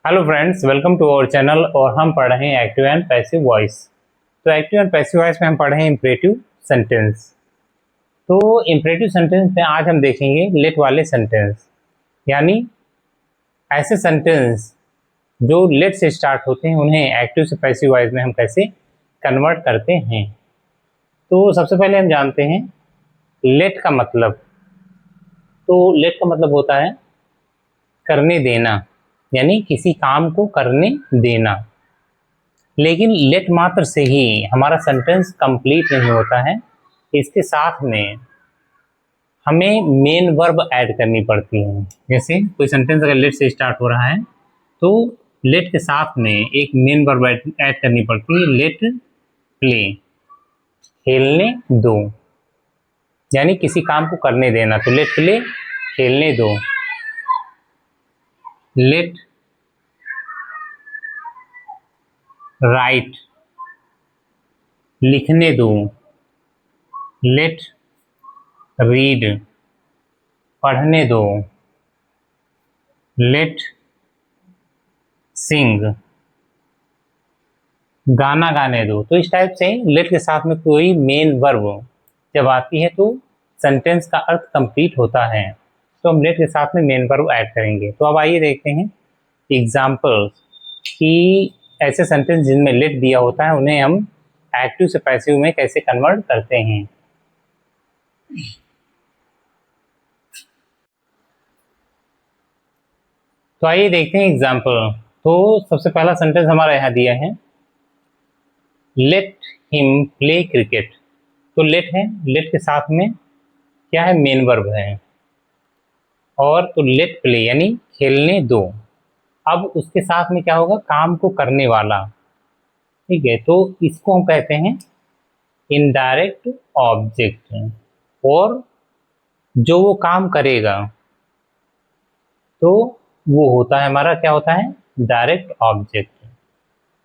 Hello friends, welcome to our channel. और हम पढ़ रहे हैं एक्टिव एंड पैसिव वॉइस। तो एक्टिव एंड पैसिव वॉइस में हम पढ़ रहे हैं इंपरेटिव सेंटेंस। तो इंपरेटिव सेंटेंस में आज हम देखेंगे लेट वाले सेंटेंस, यानी ऐसे सेंटेंस जो लेट से स्टार्ट होते हैं उन्हें एक्टिव से पैसिव वॉइस में हम कैसे कन्वर्ट करते हैं। तो सबसे पहले हम जानते हैं लेट का मतलब। तो लेट का मतलब होता है करने देना, यानी किसी काम को करने देना। लेकिन लेट मात्र से ही हमारा सेंटेंस कंप्लीट नहीं होता है, इसके साथ में हमें मेन वर्ब ऐड करनी पड़ती है। जैसे कोई सेंटेंस अगर लेट से स्टार्ट हो रहा है तो लेट के साथ में एक मेन वर्ब ऐड करनी पड़ती है। लेट प्ले, खेलने दो, यानी किसी काम को करने देना। तो लेट प्ले, खेलने दो। लेट राइट, लिखने दो। लेट रीड, पढ़ने दो। लेट सिंग, गाना गाने दो। तो इस टाइप से लेट के साथ में कोई मेन वर्ब जब आती है तो सेंटेंस का अर्थ कंप्लीट होता है। तो हम लेट के साथ में मेन वर्ब ऐड करेंगे। तो अब आइए देखते हैं एग्जाम्पल्स कि ऐसे सेंटेंस जिनमें लेट दिया होता है उन्हें हम एक्टिव से पैसिव में कैसे कन्वर्ट करते हैं। तो आइए देखते हैं एग्जाम्पल। तो सबसे पहला सेंटेंस हमारा यहाँ दिया है, लेट हिम प्ले क्रिकेट। तो लेट है, लेट के साथ में क्या है, मेन वर्ब है। और तो लेट प्ले यानी खेलने दो। अब उसके साथ में क्या होगा, काम को करने वाला। ठीक है, तो इसको हम कहते हैं इनडायरेक्ट ऑब्जेक्ट। और जो वो काम करेगा तो वो होता है हमारा, क्या होता है, डायरेक्ट ऑब्जेक्ट।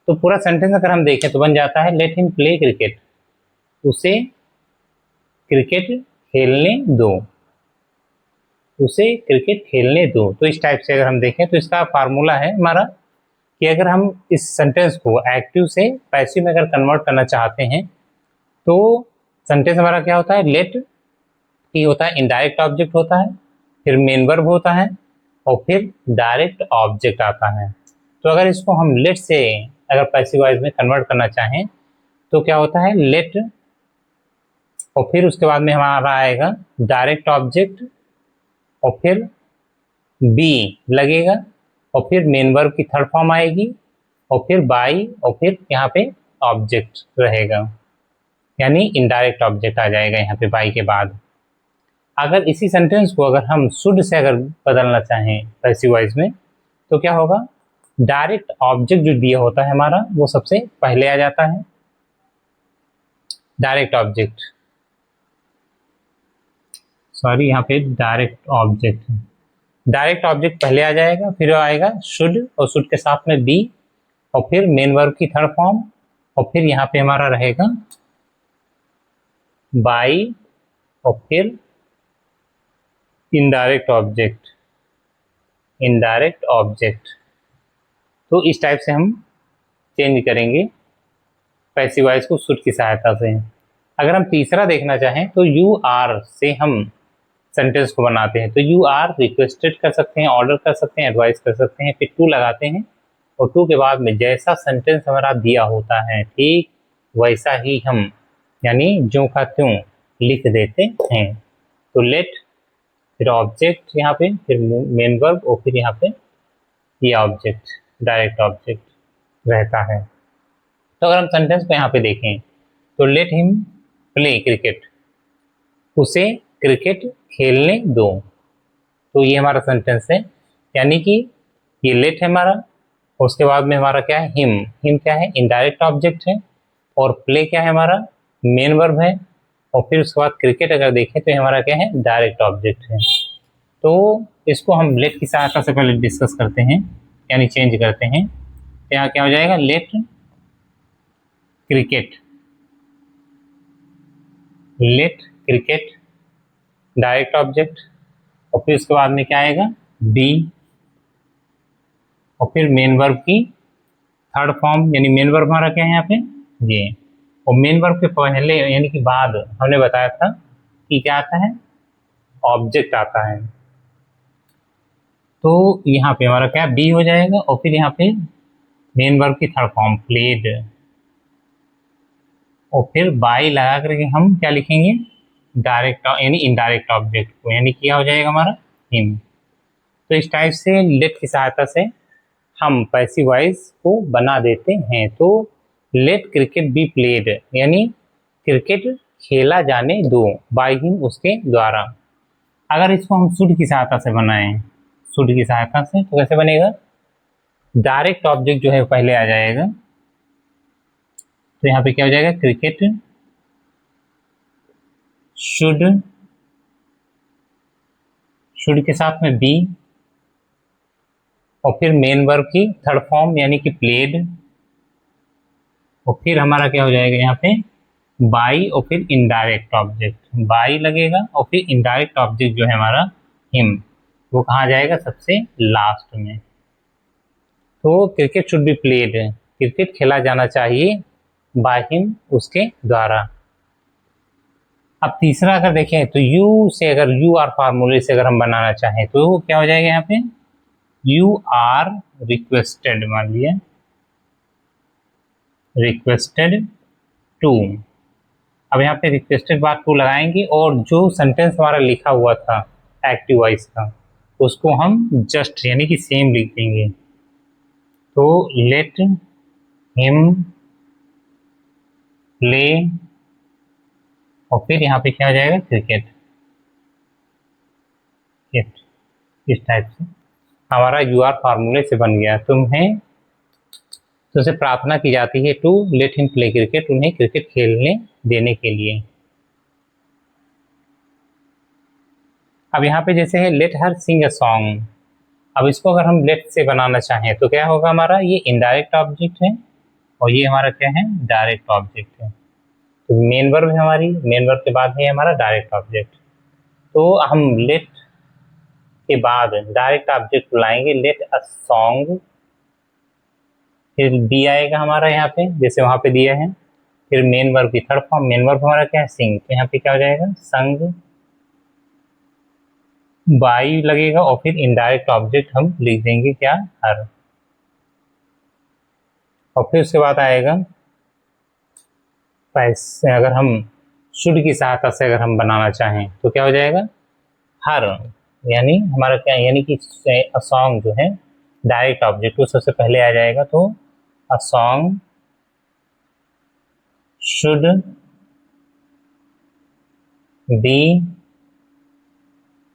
तो पूरा सेंटेंस अगर हम देखें तो बन जाता है लेट हिम प्ले क्रिकेट, उसे क्रिकेट खेलने दो, उसे क्रिकेट खेलने दो। तो इस टाइप से अगर हम देखें तो इसका फार्मूला है हमारा कि अगर हम इस सेंटेंस को एक्टिव से पैसिव में अगर कन्वर्ट करना चाहते हैं तो सेंटेंस हमारा क्या होता है, लेट ही होता है, इनडायरेक्ट ऑब्जेक्ट होता है, फिर मेन वर्ब होता है और फिर डायरेक्ट ऑब्जेक्ट आता है। तो अगर इसको हम लेट से अगर पैसिव वॉइस में कन्वर्ट करना चाहें तो क्या होता है, लेट और फिर उसके बाद में हमारा आएगा डायरेक्ट ऑब्जेक्ट और फिर बी लगेगा और फिर मेन वर्ब की थर्ड फॉर्म आएगी और फिर बाई और फिर यहाँ पे ऑब्जेक्ट रहेगा, यानी इनडायरेक्ट ऑब्जेक्ट आ जाएगा यहाँ पे बाई के बाद। अगर इसी सेंटेंस को अगर हम शुड से अगर बदलना चाहें पैसिव वॉइस में तो क्या होगा, डायरेक्ट ऑब्जेक्ट जो दिया होता है हमारा वो सबसे पहले आ जाता है। डायरेक्ट ऑब्जेक्ट, सॉरी यहाँ पे डायरेक्ट ऑब्जेक्ट, डायरेक्ट ऑब्जेक्ट पहले आ जाएगा, फिर आएगा शुड और शुड के साथ में बी और फिर मेन वर्ब की थर्ड फॉर्म और फिर यहाँ पे हमारा रहेगा बाई और फिर इनडायरेक्ट ऑब्जेक्ट, इनडायरेक्ट ऑब्जेक्ट। तो इस टाइप से हम चेंज करेंगे पैसिव वॉइस को शुड की सहायता से। अगर हम तीसरा देखना चाहें तो यू आर से हम सेंटेंस को बनाते हैं। तो यू आर रिक्वेस्टेड कर सकते हैं, ऑर्डर कर सकते हैं, एडवाइस कर सकते हैं, फिर टू लगाते हैं और टू के बाद में जैसा सेंटेंस हमारा दिया होता है ठीक वैसा ही हम यानी जो का त्यों लिख देते हैं। तो लेट, फिर ऑब्जेक्ट यहाँ पे, फिर मेन वर्ब और फिर यहाँ पे ये ऑब्जेक्ट, डायरेक्ट ऑब्जेक्ट रहता है। तो अगर हम सेंटेंस को यहाँ पे देखें तो लेट हिम प्ले क्रिकेट, उसे क्रिकेट खेलने दो। तो ये हमारा सेंटेंस है, यानी कि ये लेट है हमारा और उसके बाद में हमारा क्या है, हिम। हिम क्या है, इनडायरेक्ट ऑब्जेक्ट है और प्ले क्या है हमारा, मेन वर्ब है और फिर उसके बाद क्रिकेट अगर देखें तो हमारा क्या है, डायरेक्ट ऑब्जेक्ट है। तो इसको हम लेट की सहायता से पहले डिस्कस करते हैं, यानी चेंज करते हैं। तो यहाँ क्या हो जाएगा, let cricket, let cricket direct object और फिर उसके बाद में क्या आएगा, बी और फिर मेन वर्ब की थर्ड फॉर्म, यानी मेन वर्ब हमारा क्या है यहाँ पे ये। और मेन वर्ब के पहले यानी कि बाद हमने बताया था कि क्या आता है, ऑब्जेक्ट आता है। तो यहाँ पे हमारा क्या बी हो जाएगा, और फिर यहाँ पे मेन वर्ब की थर्ड फॉर्म प्लेड, और फिर बाई लगा करके हम क्या लिखेंगे, डायरेक्ट यानी इनडायरेक्ट ऑब्जेक्ट को, यानी क्या हो जाएगा हमारा हिम। तो इस टाइप से लेट की सहायता से हम पैसिव वॉइस को बना देते हैं। तो लेट क्रिकेट बी प्लेड, यानी क्रिकेट खेला जाने दो, बाय हिम उसके द्वारा। अगर इसको हम शुड की सहायता से बनाएं, शुड की सहायता से, तो कैसे बनेगा, डायरेक्ट ऑब्जेक्ट जो है पहले आ जाएगा। तो यहाँ पे क्या हो जाएगा, क्रिकेट शुड, शुड के साथ में बी, और फिर मेन वर्ब की थर्ड फॉर्म यानी कि प्लेड, और फिर हमारा क्या हो जाएगा यहाँ पे बाई, और फिर इनडायरेक्ट ऑब्जेक्ट, बाई लगेगा, और फिर इनडायरेक्ट ऑब्जेक्ट जो है हमारा हिम, वो कहाँ जाएगा, सबसे लास्ट में। तो cricket should be played, cricket खेला जाना चाहिए, बाय हिम उसके द्वारा। अब तीसरा अगर देखें तो यू से, अगर यू आर फार्मूले से अगर हम बनाना चाहें तो क्या हो जाएगा यहाँ पे, यू आर रिक्वेस्टेड, मान लिया रिक्वेस्टेड टू। अब यहाँ पे रिक्वेस्टेड बाद टू लगाएंगे, और जो सेंटेंस हमारा लिखा हुआ था एक्टिव वॉइस का, उसको हम जस्ट यानी कि सेम लिख देंगे। तो लेट हिम प्ले, और फिर यहाँ पे क्या हो जाएगा, क्रिकेट, इस टाइप से हमारा यू आर फार्मूले से बन गया। तुमसे प्रार्थना की जाती है to let him play cricket, उन्हें क्रिकेट खेलने देने के लिए। अब यहाँ पे जैसे है late her Singh a song, अब इसको अगर हम लेट से बनाना चाहें तो क्या होगा, हमारा ये इनडायरेक्ट ऑब्जेक्ट है, और ये हमारा क्या है, डायरेक्ट ऑब्जेक्ट है। तो मेन वर्ब है हमारी, मेन वर्ब के बाद है हमारा डायरेक्ट ऑब्जेक्ट। तो हम लेट के बाद डायरेक्ट ऑब्जेक्ट बुलाएंगे, लेट अ सॉन्ग, फिर बी आएगा हमारा यहाँ पे जैसे वहाँ पे दिया है, फिर मेन वर्ब की थर्ड फॉर्म, मेन वर्ब हमारा क्या है, सिंग, तो यहाँ पे क्या हो जाएगा, संग, बाई लगेगा, और फिर इनडायरेक्ट ऑब्जेक्ट हम लिख देंगे क्या, हर। और फिर उसके बाद आएगा पैसे, अगर हम शुड की सहायता से अगर हम बनाना चाहें तो क्या हो जाएगा, हर, यानी हमारा क्या, यानी कि अ सॉन्ग जो है डायरेक्ट ऑब्जेक्ट वो सबसे पहले आ जाएगा। तो अ सॉन्ग शुड बी,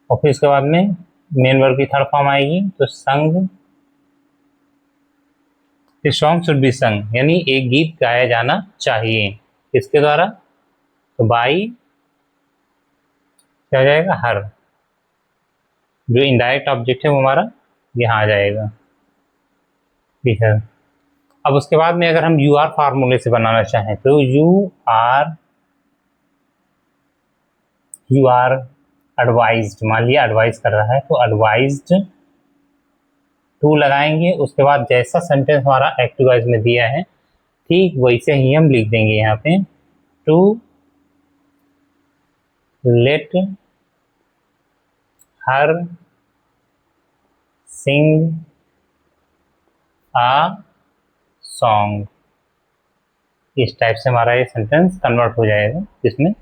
और फिर उसके बाद में मेन वर्ब की थर्ड फॉर्म आएगी, तो संग, फिर सॉन्ग शुड बी संग, यानी एक गीत गाया जाना चाहिए, किसके द्वारा, तो बाई, क्या हो जाएगा, हर, जो इनडायरेक्ट ऑब्जेक्ट है वो हमारा यहाँ आ जाएगा, ठीक है। अब उसके बाद में अगर हम यू आर फार्मूले से बनाना चाहें तो यू आर एडवाइज्ड, मान लिया एडवाइज कर रहा है तो एडवाइज्ड टू लगाएंगे, उसके बाद जैसा सेंटेंस हमारा एक्टिव वॉइस में दिया है ठीक वैसे ही हम लिख देंगे यहाँ पे, to let her sing a song, इस टाइप से हमारा ये सेंटेंस कन्वर्ट हो जाएगा इसमें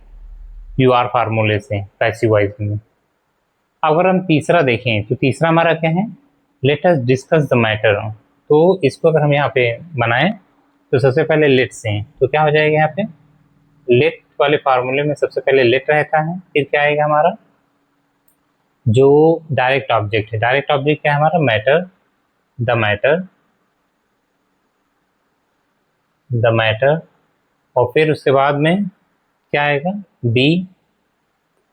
यू आर फार्मूले से पैसिव वॉइस में। अगर हम तीसरा देखें तो तीसरा हमारा क्या है, let us discuss the matter. तो इसको अगर हम यहाँ पे बनाएं तो सबसे पहले लेट से हैं, तो क्या हो जाएगा यहाँ पे, लेट वाले फार्मूले में सबसे पहले लेट रहता है, फिर क्या आएगा हमारा जो डायरेक्ट ऑब्जेक्ट है, डायरेक्ट ऑब्जेक्ट क्या है हमारा, matter, the matter, the matter, और फिर उसके बाद में क्या आएगा, बी,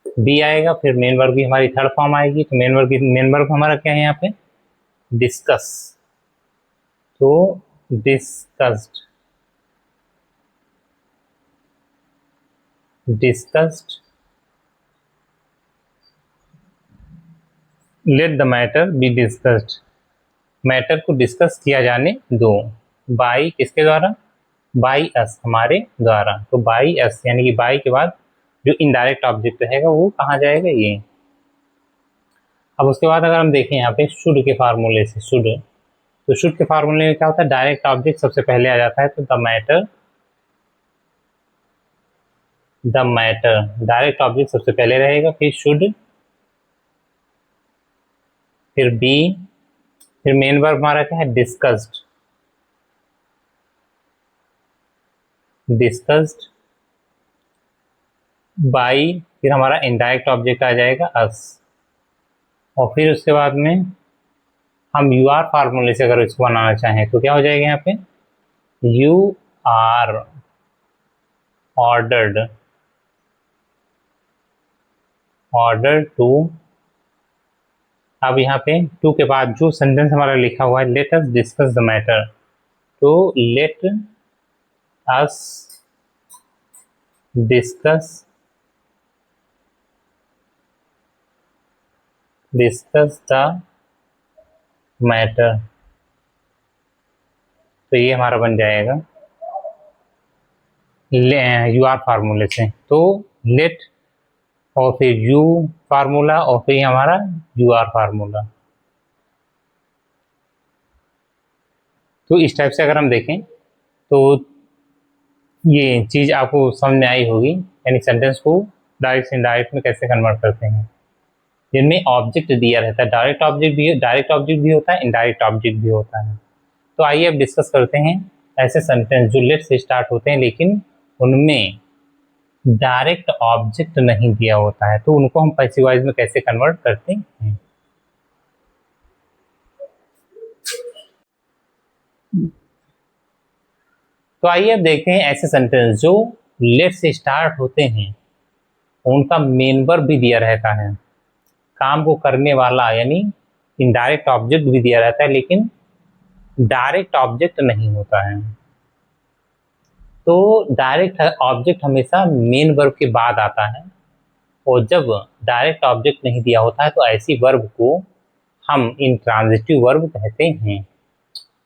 बी आएगा, फिर मेन वर्ब की हमारी थर्ड फॉर्म आएगी, तो मेन वर्ब हमारा क्या है यहाँ पे, डिस्कस, तो discussed, discussed, let the matter be discussed, matter को डिस्कस किया जाने दो। बाई किसके द्वारा? बाई अस, हमारे द्वारा। तो बाई अस यानी कि बाई के बाद जो इनडायरेक्ट ऑब्जेक्ट रहेगा वो कहाँ जाएगा? ये। अब उसके बाद अगर हम देखें यहाँ पे शुड के फार्मूले से, शुड, तो शुड के फार्मूले में क्या होता है? डायरेक्ट ऑब्जेक्ट सबसे पहले आ जाता है, तो द मैटर डायरेक्ट ऑब्जेक्ट सबसे पहले रहेगा, फिर शुड, फिर बी, फिर मेन वर्ब हमारा क्या है? डिस्कस्ड, डिस्कस्ड बाई, फिर हमारा इनडायरेक्ट ऑब्जेक्ट आ जाएगा अस, और फिर उसके बाद में हम यू आर फार्मूले से अगर इसको बनाना चाहें तो क्या हो जाएगा यहाँ पे? You are order to. अब यहाँ पे टू के बाद जो सेंटेंस हमारा लिखा हुआ है, let us discuss the matter, तो let us discuss the matter, तो ये हमारा बन जाएगा यू आर फार्मूले से। तो लेट और फिर यू फार्मूला और फिर हमारा यू आर फार्मूला। तो इस टाइप से अगर हम देखें तो ये चीज़ आपको समझ में आई होगी, यानी सेंटेंस को डायरेक्ट से इनडायरेक्ट में कैसे कन्वर्ट करते हैं, जिनमें ऑब्जेक्ट दिया रहता है। डायरेक्ट ऑब्जेक्ट भी होता है, इनडायरेक्ट ऑब्जेक्ट भी होता है। तो आइए अब डिस्कस करते हैं ऐसे सेंटेंस जो लेट से स्टार्ट होते हैं लेकिन उनमें डायरेक्ट ऑब्जेक्ट नहीं दिया होता है, तो उनको हम पैसिव वॉइस में कैसे कन्वर्ट करते हैं। तो आइए अब देखते हैं ऐसे सेंटेंस जो लेट से स्टार्ट होते हैं, उनका मेन वर्ब भी दिया रहता है, काम को करने वाला यानी इनडायरेक्ट ऑब्जेक्ट भी दिया रहता है, लेकिन डायरेक्ट ऑब्जेक्ट नहीं होता है। तो डायरेक्ट ऑब्जेक्ट हमेशा मेन वर्ब के बाद आता है, और जब डायरेक्ट ऑब्जेक्ट नहीं दिया होता है तो ऐसी वर्ब को हम इंट्रांजिटिव वर्ब कहते हैं,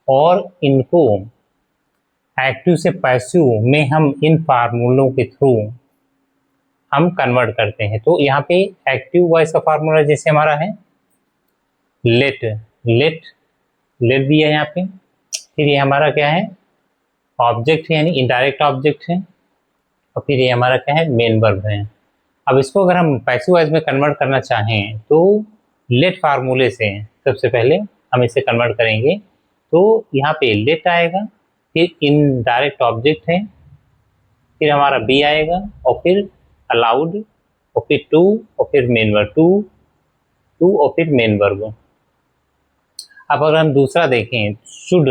और इनको एक्टिव से पैसिव में हम इन फार्मूलों के थ्रू हम कन्वर्ट करते हैं। तो यहाँ पे एक्टिव वॉइस का फार्मूला जैसे हमारा है लेट, लेट दिया है यहाँ पे, फिर ये हमारा क्या है? ऑब्जेक्ट है यानी इनडायरेक्ट ऑब्जेक्ट है, और फिर ये हमारा क्या है? मेन वर्ब है। अब इसको अगर हम पैसिव वॉइस में कन्वर्ट करना चाहें तो लेट फार्मूले से सबसे पहले हम इसे कन्वर्ट करेंगे। तो यहाँ पे लेट आएगा, फिर इनडायरेक्ट ऑब्जेक्ट है, फिर हमारा बी आएगा, और फिर अलाउड, और फिर टू, और फिर मेन वर्ब, टू और फिर मेन वर्ब। अब अगर हम दूसरा देखें शुड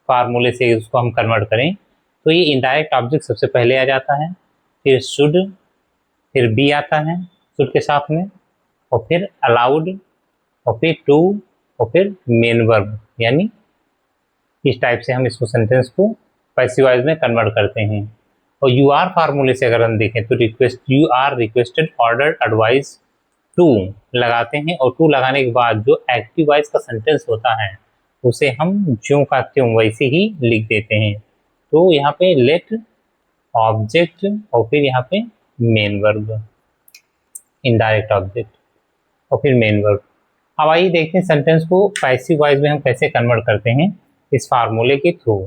फार्मूले से उसको हम कन्वर्ट करें तो ये इनडायरेक्ट ऑब्जेक्ट सबसे पहले आ जाता है, फिर शुड, फिर बी आता है शुड के साथ में, और फिर अलाउड, और फिर टू, और फिर मेन वर्ब, यानी इस टाइप से हम इसको सेंटेंस को पैसिव वॉइस में कन्वर्ट करते हैं। और यू आर फार्मूले से अगर हम देखें तो you are requested, order, advice, to लगाते हैं, और टू लगाने के बाद जो एक्टिव वॉइस का सेंटेंस होता है उसे हम ज्यों का त्यों वैसे ही लिख देते हैं। तो यहाँ पे लेट ऑब्जेक्ट और फिर यहाँ पे मेन वर्ब, इनडायरेक्ट ऑब्जेक्ट और फिर मेन वर्ब। अब आइए देखते हैं सेंटेंस को पैसिव वॉइस में हम कैसे कन्वर्ट करते हैं इस फार्मूले के थ्रू।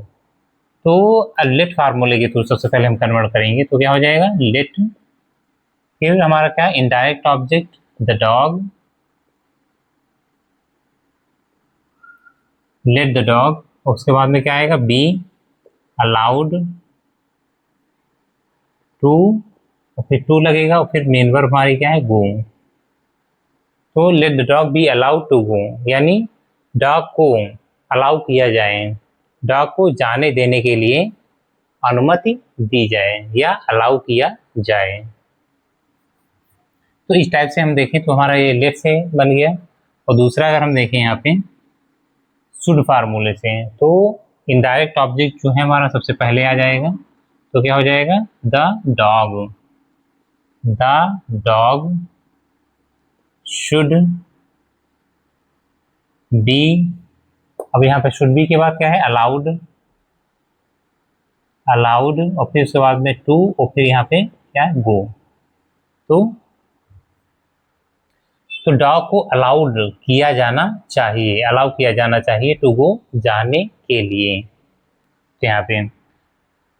तो लेट फार्मूले के थ्रू सबसे पहले हम कन्वर्ट करेंगे, तो क्या हो जाएगा? लेट, फिर हमारा क्या? Indirect object the dog, late the dog, उसके बाद में क्या आएगा? बी अलाउड टू, और फिर टू लगेगा, और फिर मेन वर्ब हमारी क्या है? गो। तो let the dog be allowed to go, यानी डॉग को अलाउ किया जाए, डॉग को जाने देने के लिए अनुमति दी जाए या अलाउ किया जाए। तो इस टाइप से हम देखें तो हमारा ये लेट से बन गया। और दूसरा अगर हम देखें यहाँ पे शुड फार्मूले से, तो इनडायरेक्ट ऑब्जेक्ट जो है हमारा सबसे पहले आ जाएगा, तो क्या हो जाएगा? द डॉग शुड बी, अब यहाँ पे शुड बी के बाद क्या है, अलाउड, अलाउड, और फिर उसके बाद में टू, और फिर यहाँ पे क्या है, गो। तो डॉग को अलाउड किया जाना चाहिए, अलाउ किया जाना चाहिए टू गो, जाने के लिए। तो यहाँ पे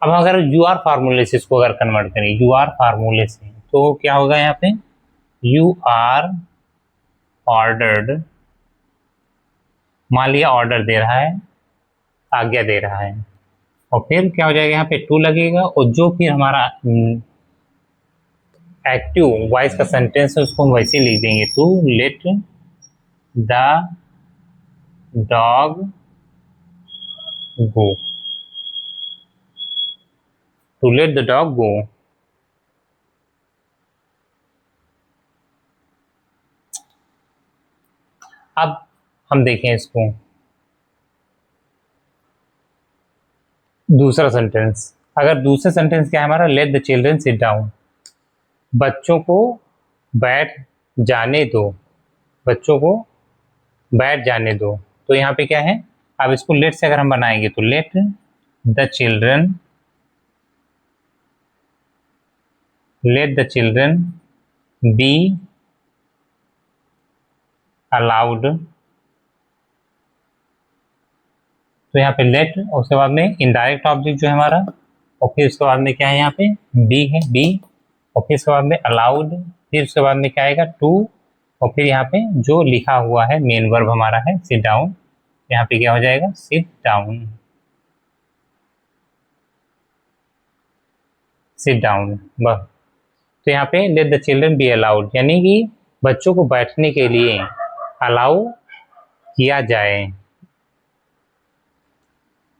अब अगर यू आर फार्मूले से इसको अगर कन्वर्ट करें, यू आर फार्मूले से, तो क्या होगा यहाँ पे, यू आर ऑर्डर्ड, मान लिया ऑर्डर दे रहा है, आज्ञा दे रहा है, और फिर क्या हो जाएगा, यहाँ पे टू लगेगा, और जो फिर हमारा एक्टिव वॉइस का सेंटेंस है उसको हम वैसे लिख देंगे, to let the dog go, to let the dog go. अब हम देखें इसको दूसरा सेंटेंस, अगर दूसरा सेंटेंस क्या है हमारा, late the children sit down, बच्चों को बैठ जाने दो, बच्चों को बैठ जाने दो। तो यहाँ पे क्या है, अब इसको लेट से अगर हम बनाएंगे तो let the children, late the children be allowed, तो यहाँ पे लेट और उसके बाद में इनडायरेक्ट ऑब्जेक्ट जो है हमारा, और फिर उसके बाद में क्या है यहाँ पे बी है, बी, और फिर उसके बाद में अलाउड, फिर उसके बाद में क्या आएगा टू, और फिर यहाँ पे जो लिखा हुआ है मेन वर्ब हमारा है सिट डाउन, यहाँ पे क्या हो जाएगा, सिट डाउन, सिट डाउन बस। तो यहाँ पे late the children be allowed, यानी कि बच्चों को बैठने के लिए अलाउ किया जाए।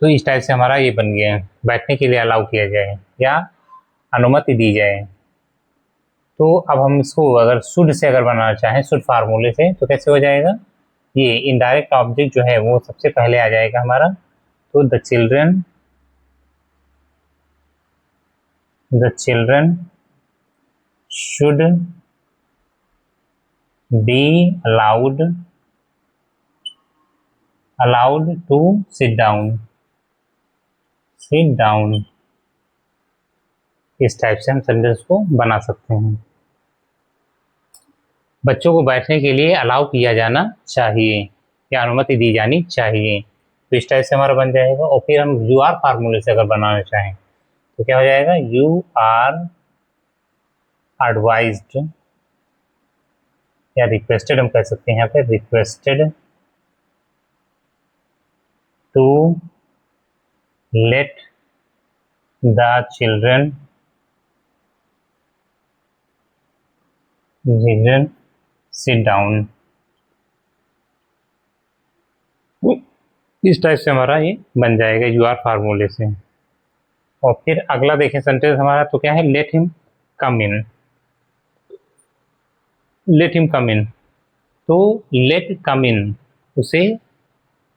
तो इस टाइप से हमारा ये बन गया है, बैठने के लिए अलाउ किया जाए या अनुमति दी जाए। तो अब हम इसको अगर शुड से अगर बनाना चाहें, शुड फार्मूले से, तो कैसे हो जाएगा, ये इनडायरेक्ट ऑब्जेक्ट जो है वो सबसे पहले आ जाएगा हमारा, तो the children should be allowed to sit down, इस टाइप से हम सेंटेंस को बना सकते हैं। बच्चों को बैठने के लिए अलाउ किया जाना चाहिए या अनुमति दी जानी चाहिए, तो इस टाइप से हमारा बन जाएगा। और फिर हम यू आर फार्मूले से अगर बनाना चाहें तो क्या हो जाएगा, यू आर एडवाइज्ड या रिक्वेस्टेड, हम कह सकते हैं यहाँ पे requested to let the children sit down, इस टाइप से हमारा ये बन जाएगा यू आर फार्मूले से। और फिर अगला देखें सेंटेंस हमारा, तो क्या है, late him come in, late him come in, तो लेट कम इन उसे,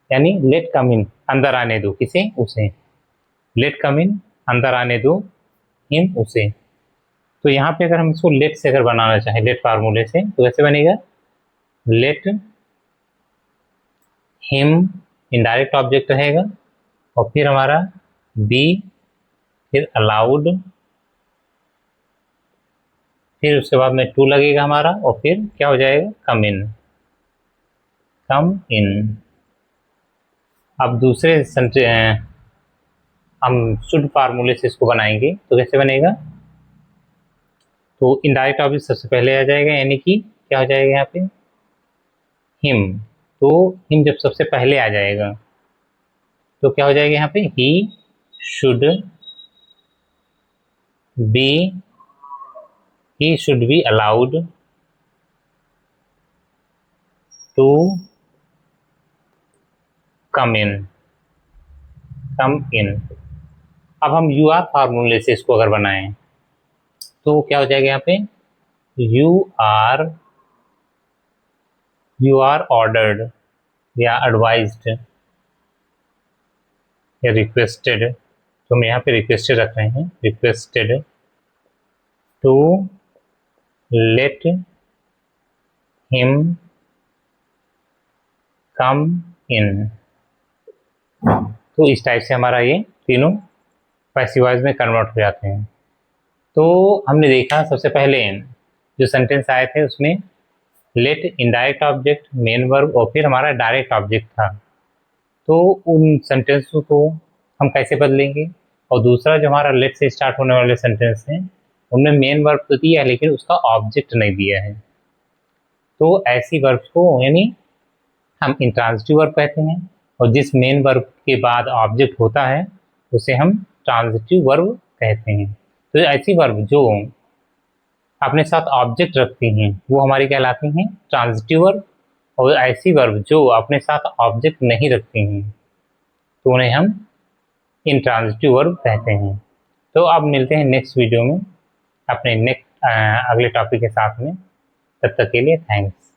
यानी लेट कम इन अंदर आने दो, किसे, उसे, लेट कम इन अंदर आने दो, हिम उसे। तो यहाँ पे अगर हम इसको लेट से अगर बनाना चाहें, लेट फार्मूले से, तो कैसे बनेगा, लेट हिम इनडायरेक्ट ऑब्जेक्ट रहेगा, और फिर हमारा बी, फिर अलाउड, फिर उसके बाद में टू लगेगा हमारा, और फिर क्या हो जाएगा, कम इन, कम इन। अब दूसरे हम शुड फार्मूले से इसको बनाएंगे, तो कैसे बनेगा, तो इनडायरेक्ट ऑब्जेक्ट सबसे पहले आ जाएगा, यानी कि क्या हो जाएगा यहाँ पे हिम, तो हिम जब सबसे पहले आ जाएगा तो क्या हो जाएगा यहाँ पे, he should be allowed to come in. अब हम यू आर फार्मूले से इसको अगर बनाएं तो क्या हो जाएगा यहाँ पे, यू आर ऑर्डर्ड या एडवाइज्ड या रिक्वेस्टेड, तो हम यहाँ पे रिक्वेस्टेड रख रहे हैं, requested to let him come in, तो इस टाइप से हमारा ये तीनों पैसिव वॉइस में कन्वर्ट हो जाते हैं। तो हमने देखा सबसे पहले जो सेंटेंस आए थे उसमें let indirect object, main verb और फिर हमारा डायरेक्ट ऑब्जेक्ट था। तो उन सेंटेंसों को हम कैसे बदलेंगे, और दूसरा जो हमारा लेट से स्टार्ट होने वाले सेंटेंस हैं उनमें मेन वर्ब तो दिया है लेकिन उसका ऑब्जेक्ट नहीं दिया है। तो ऐसी वर्ब्स को यानी हम इंट्रांजिटिव वर्ब कहते हैं, और जिस मेन वर्ब के बाद ऑब्जेक्ट होता है उसे हम ट्रांजिटिव वर्ब कहते हैं। तो ऐसी वर्ब जो अपने साथ ऑब्जेक्ट रखती हैं वो हमारी कहलाती हैं ट्रांजिटिव वर्ब, और ऐसी वर्ब जो अपने साथ ऑब्जेक्ट नहीं रखती हैं तो उन्हें हम इंट्रांजिटिव वर्ब कहते हैं। तो अब मिलते हैं नेक्स्ट वीडियो में अपने नेक्स्ट अगले टॉपिक के साथ में। तब तक के लिए थैंक्स।